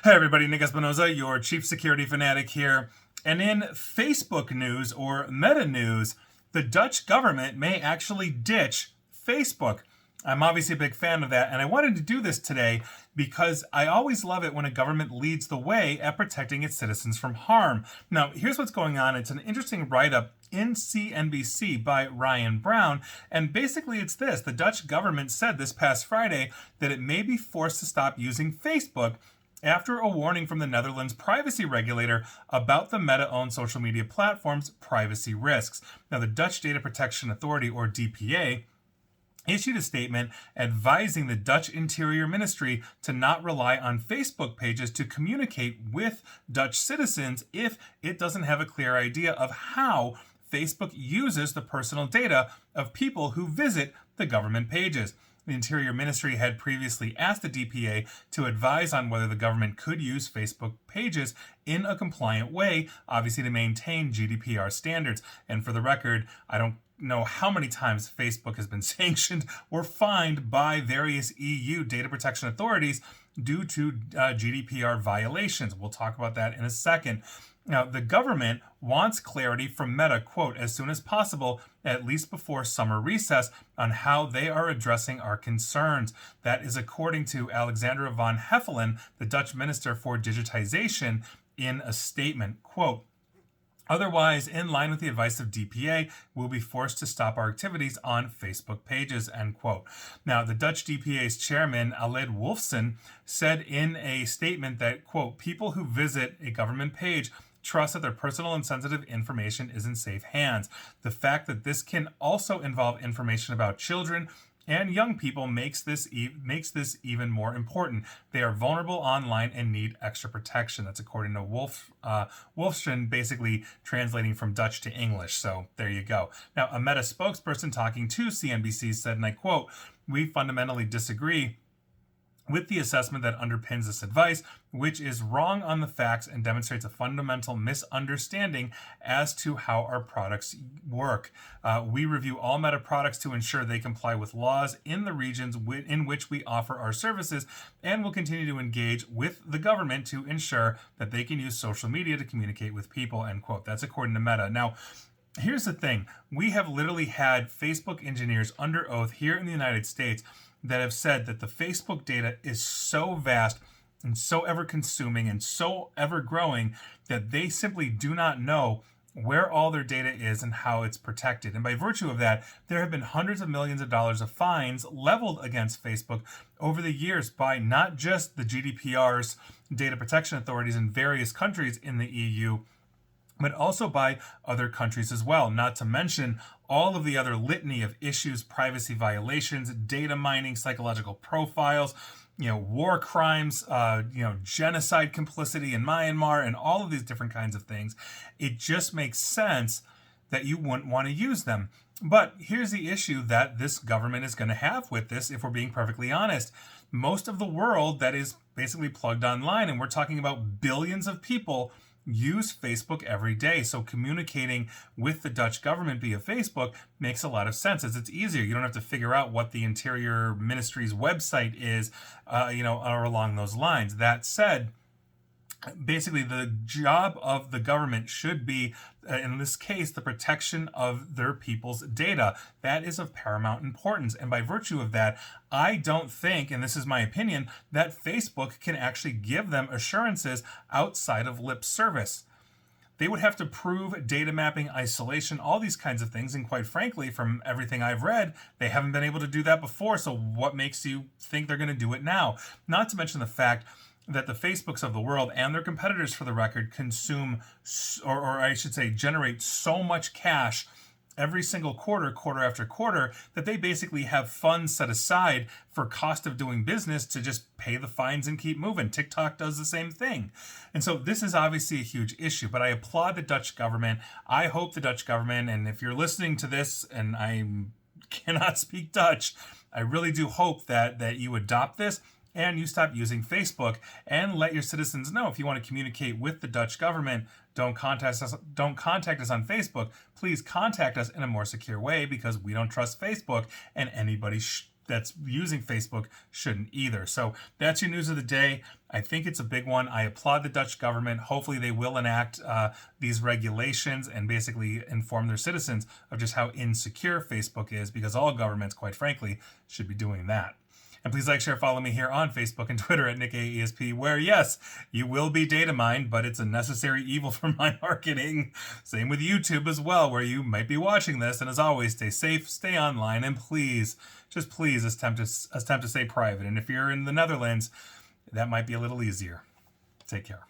Hey everybody, Nick Espinoza, your chief security fanatic here. And in Facebook news or meta news, the Dutch government may actually ditch Facebook. I'm obviously a big fan of that, and I wanted to do this today because I always love it when a government leads the way at protecting its citizens from harm. Now, here's what's going on. It's an interesting write-up in CNBC by Ryan Brown, and basically it's this. The Dutch government said this past Friday that it may be forced to stop using Facebook after a warning from the Netherlands privacy regulator about the Meta-owned social media platform's privacy risks. Now, the Dutch Data Protection Authority, or DPA, issued a statement advising the Dutch Interior Ministry to not rely on Facebook pages to communicate with Dutch citizens if it doesn't have a clear idea of how Facebook uses the personal data of people who visit the government pages. The Interior Ministry had previously asked the DPA to advise on whether the government could use Facebook pages in a compliant way, obviously to maintain GDPR standards. And for the record, I don't know how many times Facebook has been sanctioned or fined by various EU data protection authorities due to GDPR violations. We'll talk about that in a second. Now, the government wants clarity from Meta, quote, as soon as possible, at least before summer recess, on how they are addressing our concerns. That is according to Alexandra van Heffelen, the Dutch Minister for Digitization, in a statement, quote, otherwise, in line with the advice of DPA, we'll be forced to stop our activities on Facebook pages, end quote. Now, the Dutch DPA's chairman, Aled Wolfson, said in a statement that, quote, people who visit a government page trust that their personal and sensitive information is in safe hands. The fact that this can also involve information about children and young people makes this even more important. They are vulnerable online and need extra protection. That's according to Wolfson, basically translating from Dutch to English. So there you go. Now, a Meta spokesperson talking to CNBC said, and I quote, we fundamentally disagree with the assessment that underpins this advice, which is wrong on the facts and demonstrates a fundamental misunderstanding as to how our products work. We review all Meta products to ensure they comply with laws in the regions in which we offer our services, and will continue to engage with the government to ensure that they can use social media to communicate with people, end quote. That's according to Meta. Now, here's the thing. We have literally had Facebook engineers under oath here in the United States that have said that the Facebook data is so vast and so ever consuming and so ever growing that they simply do not know where all their data is and how it's protected. And by virtue of that, there have been hundreds of millions of dollars of fines leveled against Facebook over the years by not just the GDPR's data protection authorities in various countries in the EU, but also by other countries as well, not to mention all of the other litany of issues, privacy violations, data mining, psychological profiles, war crimes, genocide complicity in Myanmar, and all of these different kinds of things. It just makes sense that you wouldn't want to use them. But here's the issue that this government is going to have with this, if we're being perfectly honest. Most of the world that is basically plugged online, and we're talking about billions of people, use Facebook every day. So communicating with the Dutch government via Facebook makes a lot of sense, as it's easier. You don't have to figure out what the Interior Ministry's website is, or along those lines. That said, basically the job of the government should be, in this case, the protection of their people's data. That is of paramount importance. And by virtue of that, I don't think, and this is my opinion, that Facebook can actually give them assurances outside of lip service. They would have to prove data mapping, isolation, all these kinds of things. And quite frankly, from everything I've read, they haven't been able to do that before. So what makes you think they're going to do it now? Not to mention the fact that the Facebooks of the world and their competitors, for the record, consume, or I should say, generate so much cash every single quarter after quarter, that they basically have funds set aside for cost of doing business to just pay the fines and keep moving. TikTok does the same thing. And so this is obviously a huge issue, but I applaud the Dutch government. I hope the Dutch government, and if you're listening to this and I cannot speak Dutch, I really do hope that you adopt this and you stop using Facebook, and let your citizens know if you want to communicate with the Dutch government, don't contact us on Facebook. Please contact us in a more secure way, because we don't trust Facebook, and anybody that's using Facebook shouldn't either. So that's your news of the day. I think it's a big one. I applaud the Dutch government. Hopefully they will enact these regulations and basically inform their citizens of just how insecure Facebook is, because all governments, quite frankly, should be doing that. And please like, share, follow me here on Facebook and Twitter at NickAESP, where, yes, you will be data mined, but it's a necessary evil for my marketing. Same with YouTube as well, where you might be watching this. And as always, stay safe, stay online, and please, just please attempt to stay private. And if you're in the Netherlands, that might be a little easier. Take care.